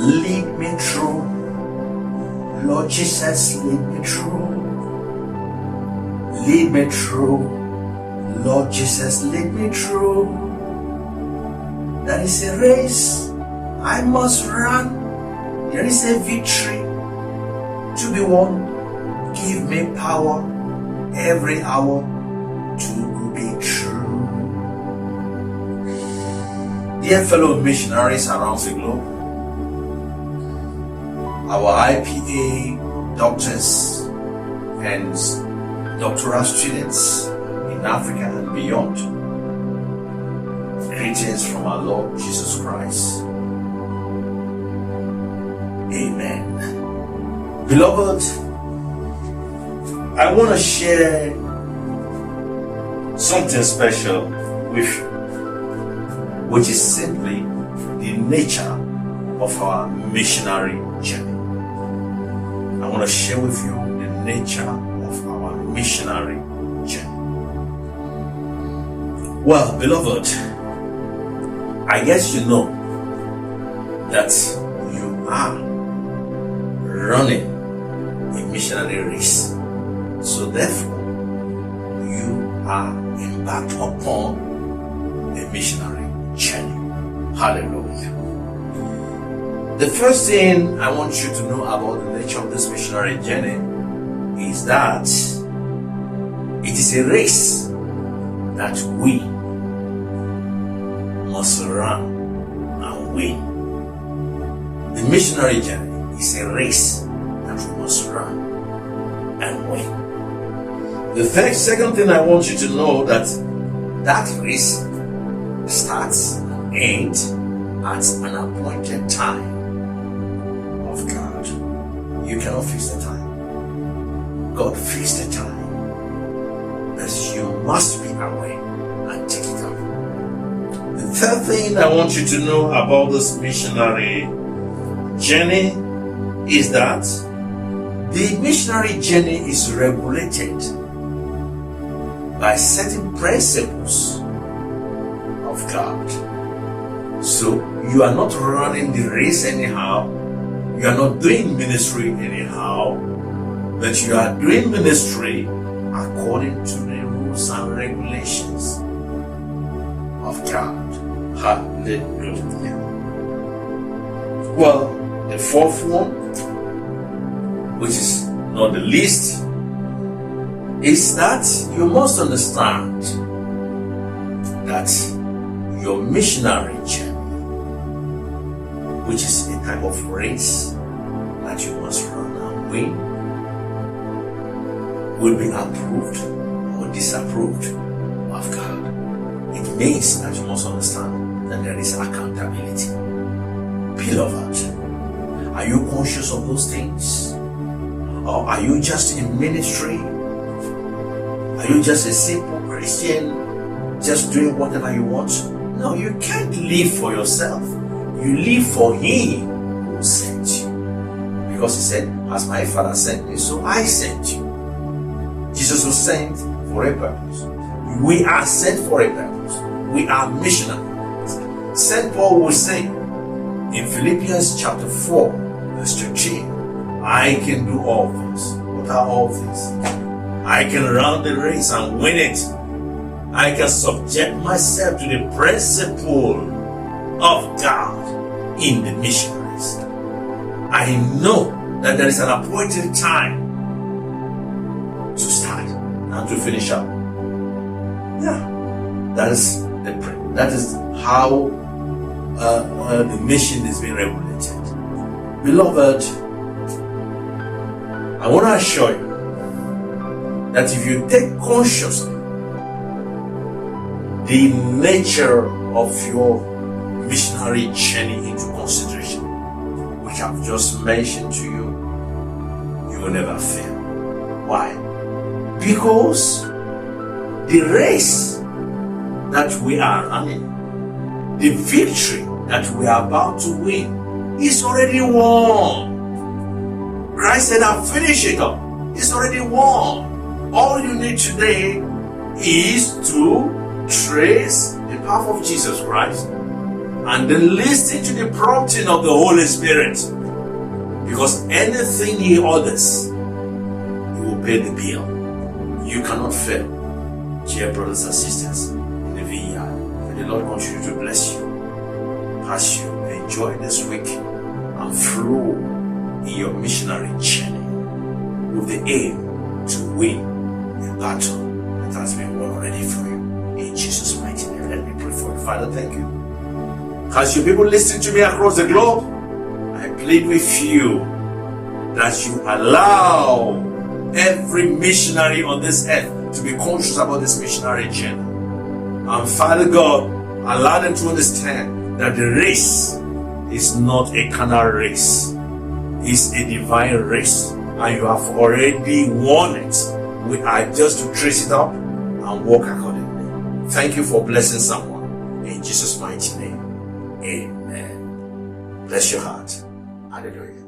lead me through. Lord Jesus, lead me through. Lead me through. Lord Jesus, lead me through. There is a race I must run. There is a victory to be won. Give me power every hour to be true. Dear fellow missionaries around the globe, our IPA doctors and doctoral students in Africa and beyond, greetings from our Lord Jesus Christ. Amen. Beloved, I want to share something special with you, which is simply the nature of our missionary journey. I want to share with you the nature of our missionary journey. Well, beloved, I guess you know that you are running a missionary race. So therefore, you are embarked upon a missionary journey. Hallelujah. The first thing I want you to know about the nature of this missionary journey is that it is a race that we must run and win. The missionary journey is a race that we must run and win. The second thing I want you to know that race starts and ends at an appointed time of God. You cannot fix the time. God fixed the time. But you must be aware and take it up. The third thing I want you to know about this missionary journey is that the missionary journey is regulated by certain principles of God. So you are not running the race anyhow. You are not doing ministry anyhow, but you are doing ministry according to the rules and regulations of God. Hallelujah. Well, the fourth one, which is not the least, is that you must understand that your missionary journey, which is a type of race that you must run and win, will be approved or disapproved of God. It means that you must understand that there is accountability. Beloved, are you conscious of those things? Or are you just in ministry? Are you just a simple Christian, just doing whatever you want? No, you can't live for yourself. You live for Him who sent you. Because He said, as my Father sent me, so I sent you. Jesus was sent for a purpose. We are sent for a purpose. We are missionaries. St. Paul will say in Philippians chapter 4, verse 13, I can do all things. What are all things? I can run the race and win it. I can subject myself to the principle of God in the missionaries. I know that there is an appointed time to start and to finish up. Yeah, that is how the mission is being regulated. Beloved, I want to assure you that if you take consciously the nature of your missionary journey into consideration, which I've just mentioned to you, you will never fail. Why? Because the race that we are running, the victory that we are about to win, is already won. Christ said, I'll finish it up. It's already won. All you need today is to trace the path of Jesus Christ and then listen to the prompting of the Holy Spirit. Because anything He orders, He will pay the bill. You cannot fail, dear brothers and sisters in the vineyard. May the Lord continue to bless you as you enjoy this week and flow in your missionary journey with the aim to win a battle that has been won already for you. In Jesus' mighty name, let me pray for you. Father, thank you. As you people listening to me across the globe, I plead with you that you allow every missionary on this earth to be conscious about this missionary journey. And Father God, allow them to understand that the race is not a carnal race. It's a divine race. And you have already won it. We are just to trace it up and walk accordingly. Thank you for blessing someone. In Jesus' mighty name, amen. Bless your heart. Hallelujah.